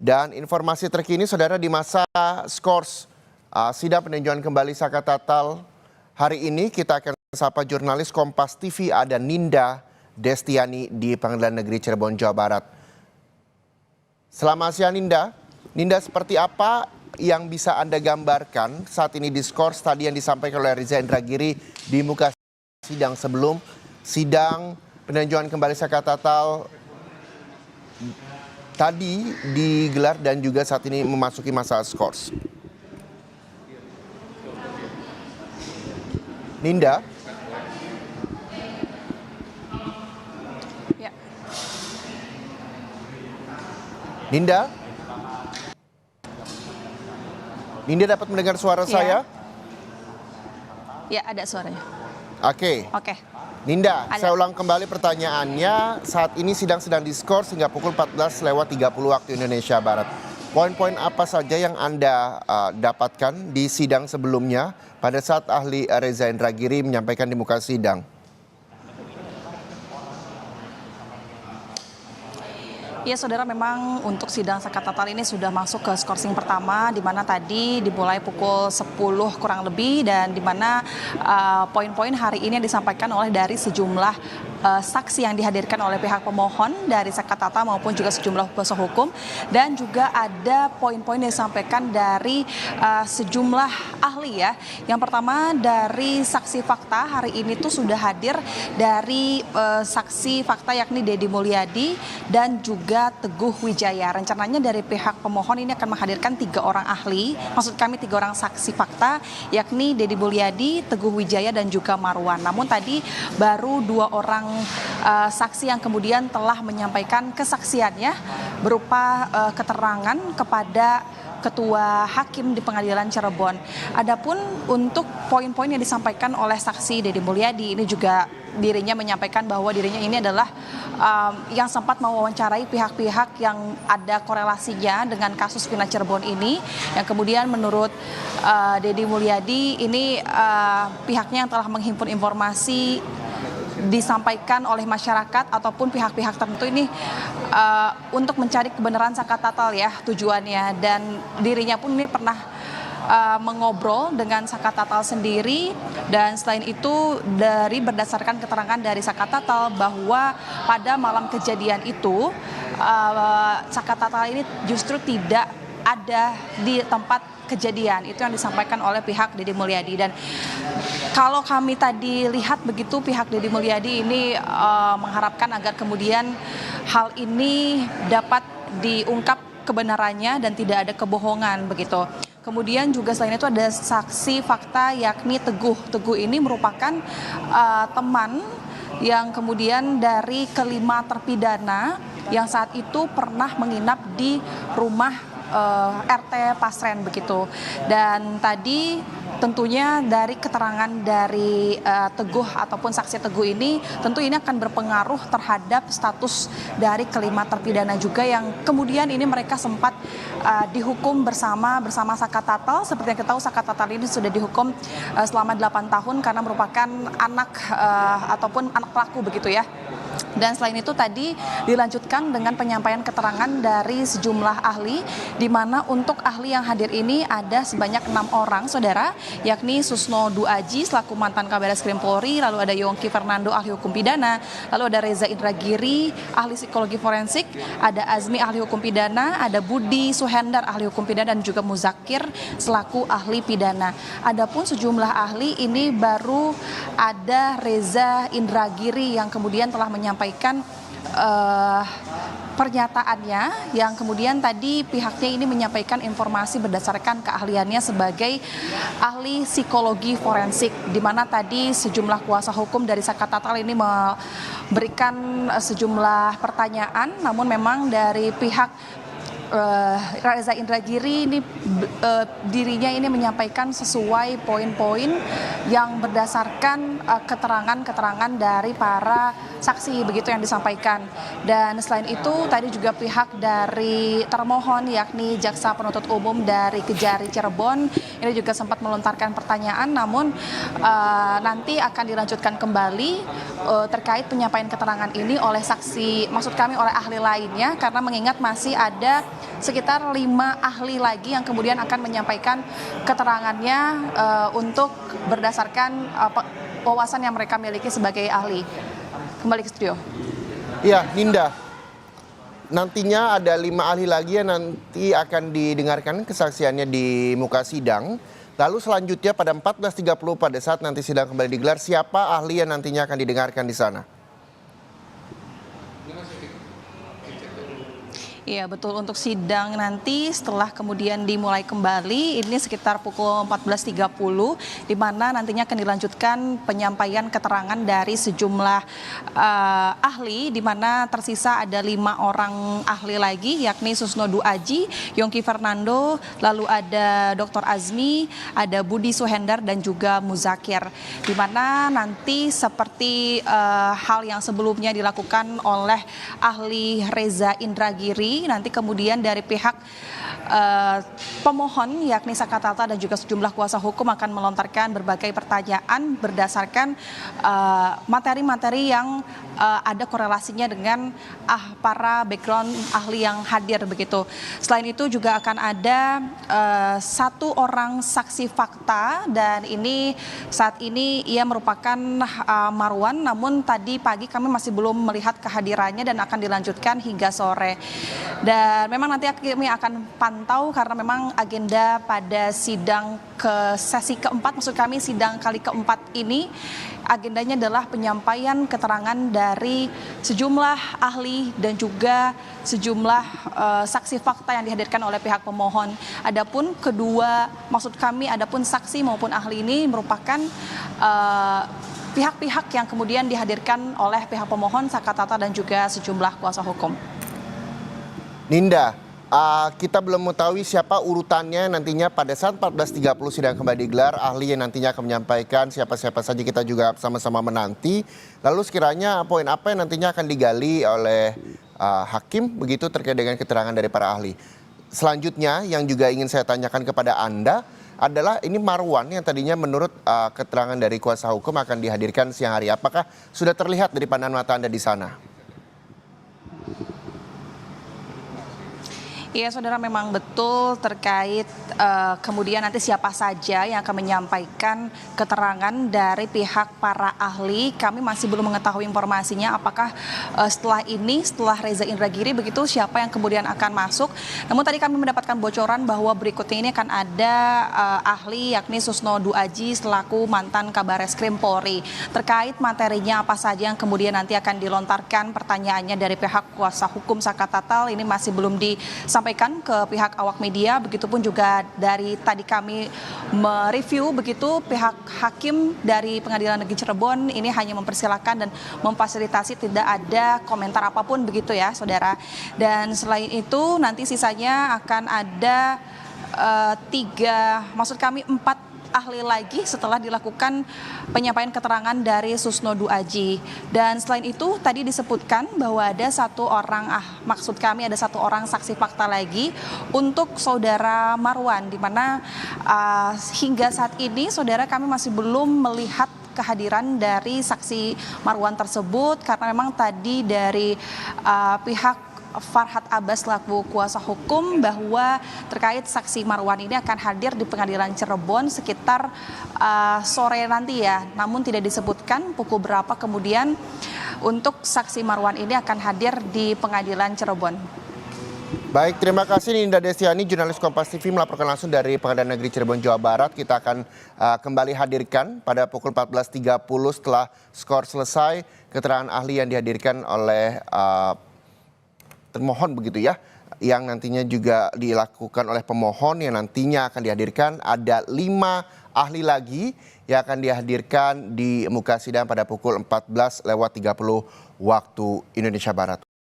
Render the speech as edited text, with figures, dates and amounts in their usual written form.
Dan informasi terkini, saudara, di masa skors sidang peninjauan kembali Saka Tatal hari ini, kita akan sapa jurnalis Kompas TV ada Ninda Destiani di Pengadilan Negeri Cirebon, Jawa Barat. Selamat siang, Ninda. Ninda, seperti apa yang bisa Anda gambarkan saat ini di skors tadi yang disampaikan oleh Reza Indragiri di muka sidang sebelum sidang peninjauan kembali Saka Tatal tadi digelar dan juga saat ini memasuki masa skors. Ninda? Ya. Ninda? Ninda dapat mendengar suara saya? Ya, ada suaranya. Oke. Ninda, saya ulang kembali pertanyaannya. Saat ini sidang sedang diskors hingga pukul 14.30 waktu Indonesia Barat. Poin-poin apa saja yang Anda dapatkan di sidang sebelumnya pada saat ahli Reza Indragiri menyampaikan di muka sidang? Ya, saudara, memang untuk sidang Saka Tatal ini sudah masuk ke skorsing pertama, di mana tadi dimulai pukul 10 kurang lebih, dan di mana poin-poin hari ini yang disampaikan oleh dari sejumlah saksi yang dihadirkan oleh pihak pemohon dari Saka Tatal maupun juga sejumlah kuasa hukum, dan juga ada poin-poin yang disampaikan dari sejumlah ahli ya. Yang pertama dari saksi fakta hari ini tuh sudah hadir dari saksi fakta yakni Deddy Mulyadi dan juga Teguh Wijaya. Rencananya dari pihak pemohon ini akan menghadirkan 3 orang ahli, maksud kami 3 orang saksi fakta, yakni Deddy Mulyadi, Teguh Wijaya dan juga Marwan. Namun tadi baru 2 orang saksi yang kemudian telah menyampaikan kesaksiannya berupa keterangan kepada Ketua Hakim di Pengadilan Cirebon. Adapun untuk poin-poin yang disampaikan oleh saksi Deddy Mulyadi, ini juga dirinya menyampaikan bahwa dirinya ini adalah yang sempat mewawancarai pihak-pihak yang ada korelasinya dengan kasus Vina Cirebon ini, yang kemudian menurut Deddy Mulyadi ini pihaknya yang telah menghimpun informasi disampaikan oleh masyarakat ataupun pihak-pihak tertentu ini untuk mencari kebenaran Saka Tatal ya tujuannya, dan dirinya pun ini pernah mengobrol dengan Saka Tatal sendiri, dan selain itu dari berdasarkan keterangan dari Saka Tatal bahwa pada malam kejadian itu Saka Tatal ini justru tidak ada di tempat kejadian. Itu yang disampaikan oleh pihak Deddy Mulyadi, dan kalau kami tadi lihat begitu, pihak Deddy Mulyadi ini mengharapkan agar kemudian hal ini dapat diungkap kebenarannya dan tidak ada kebohongan begitu. Kemudian juga selain itu ada saksi fakta yakni Teguh. Teguh ini merupakan teman yang kemudian dari kelima terpidana yang saat itu pernah menginap di rumah RT Pasren begitu. Dan tadi tentunya dari keterangan dari Teguh ataupun saksi Teguh ini, tentu ini akan berpengaruh terhadap status dari kelima terpidana juga yang kemudian ini mereka sempat dihukum bersama Saka Tatal. Seperti yang kita tahu, Saka Tatal ini sudah dihukum selama 8 tahun karena merupakan anak ataupun anak pelaku begitu ya. Dan selain itu tadi dilanjutkan dengan penyampaian keterangan dari sejumlah ahli, di mana untuk ahli yang hadir ini ada sebanyak 6 orang, saudara, yakni Susno Duaji selaku mantan Kabaris Krim Polri, lalu ada Yongki Fernando ahli hukum pidana, lalu ada Reza Indragiri ahli psikologi forensik, ada Azmi ahli hukum pidana, ada Budi Suhendar ahli hukum pidana, dan juga Muzakir selaku ahli pidana. Adapun sejumlah ahli ini baru ada Reza Indragiri yang kemudian telah menyampaikan pernyataannya, yang kemudian tadi pihaknya ini menyampaikan informasi berdasarkan keahliannya sebagai ahli psikologi forensik, di mana tadi sejumlah kuasa hukum dari Saka Tatal ini memberikan sejumlah pertanyaan, namun memang dari pihak Reza Indragiri ini dirinya ini menyampaikan sesuai poin-poin yang berdasarkan keterangan-keterangan dari para saksi begitu yang disampaikan. Dan selain itu tadi juga pihak dari termohon yakni Jaksa Penuntut Umum dari Kejari Cirebon ini juga sempat melontarkan pertanyaan, namun nanti akan dilanjutkan kembali terkait penyampaian keterangan ini oleh saksi, maksud kami oleh ahli lainnya, karena mengingat masih ada sekitar 5 ahli lagi yang kemudian akan menyampaikan keterangannya untuk berdasarkan wawasan yang mereka miliki sebagai ahli. Kembali ke studio. Iya, Ninda. Nantinya ada 5 ahli lagi yang nanti akan didengarkan kesaksiannya di muka sidang. Lalu selanjutnya pada 14.30 pada saat nanti sidang kembali digelar, siapa ahli yang nantinya akan didengarkan di sana? Iya betul, untuk sidang nanti setelah kemudian dimulai kembali ini sekitar pukul 14.30 di mana nantinya akan dilanjutkan penyampaian keterangan dari sejumlah ahli, di mana tersisa ada 5 orang ahli lagi, yakni Susno Duaji, Yongki Fernando, lalu ada Dr. Azmi, ada Budi Suhendar dan juga Muzakir, di mana nanti seperti hal yang sebelumnya dilakukan oleh ahli Reza Indragiri, nanti kemudian dari pihak pemohon yakni Sakatata dan juga sejumlah kuasa hukum akan melontarkan berbagai pertanyaan berdasarkan materi-materi yang ada korelasinya dengan para background ahli yang hadir begitu. Selain itu juga akan ada 1 orang saksi fakta, dan ini saat ini ia merupakan Marwan, namun tadi pagi kami masih belum melihat kehadirannya dan akan dilanjutkan hingga sore. Dan memang nanti kami akan pantau karena memang agenda pada sidang ke sesi keempat, maksud kami sidang kali keempat ini agendanya adalah penyampaian keterangan dari sejumlah ahli dan juga sejumlah saksi fakta yang dihadirkan oleh pihak pemohon. Adapun adapun saksi maupun ahli ini merupakan pihak-pihak yang kemudian dihadirkan oleh pihak pemohon, Sakatata dan juga sejumlah kuasa hukum. Ninda, kita belum mengetahui siapa urutannya nantinya pada saat 14.30 sidang kembali digelar. Ahli yang nantinya akan menyampaikan siapa-siapa saja, kita juga sama-sama menanti. Lalu sekiranya poin apa yang nantinya akan digali oleh hakim begitu terkait dengan keterangan dari para ahli. Selanjutnya yang juga ingin saya tanyakan kepada Anda adalah ini Marwan yang tadinya menurut keterangan dari kuasa hukum akan dihadirkan siang hari. Apakah sudah terlihat dari pandangan mata Anda di sana? Iya saudara, memang betul terkait kemudian nanti siapa saja yang akan menyampaikan keterangan dari pihak para ahli. Kami masih belum mengetahui informasinya apakah setelah Reza Indragiri begitu siapa yang kemudian akan masuk. Namun tadi kami mendapatkan bocoran bahwa berikutnya ini akan ada ahli yakni Susno Duaji selaku mantan Kabareskrim Polri. Terkait materinya apa saja yang kemudian nanti akan dilontarkan pertanyaannya dari pihak kuasa hukum Sakatata ini masih belum disampaikan ke pihak awak media, begitupun juga dari tadi kami mereview begitu pihak hakim dari Pengadilan Negeri Cirebon ini hanya mempersilahkan dan memfasilitasi, tidak ada komentar apapun begitu ya saudara. Dan selain itu nanti sisanya akan ada 4 ahli lagi setelah dilakukan penyampaian keterangan dari Susno Duaji. Dan selain itu tadi disebutkan bahwa ada 1 orang ada 1 orang saksi fakta lagi untuk saudara Marwan, di mana hingga saat ini saudara kami masih belum melihat kehadiran dari saksi Marwan tersebut karena memang tadi dari pihak Farhad Abbas selaku kuasa hukum bahwa terkait saksi Marwan ini akan hadir di Pengadilan Cirebon sekitar sore nanti ya, namun tidak disebutkan pukul berapa kemudian untuk saksi Marwan ini akan hadir di Pengadilan Cirebon. Baik, terima kasih Ninda Destiani, jurnalis Kompas TV melaporkan langsung dari Pengadilan Negeri Cirebon, Jawa Barat. Kita akan kembali hadirkan pada pukul 14.30 setelah skor selesai keterangan ahli yang dihadirkan oleh termohon begitu ya, yang nantinya juga dilakukan oleh pemohon yang nantinya akan dihadirkan. Ada 5 ahli lagi yang akan dihadirkan di muka sidang pada pukul 14.30 waktu Indonesia Barat.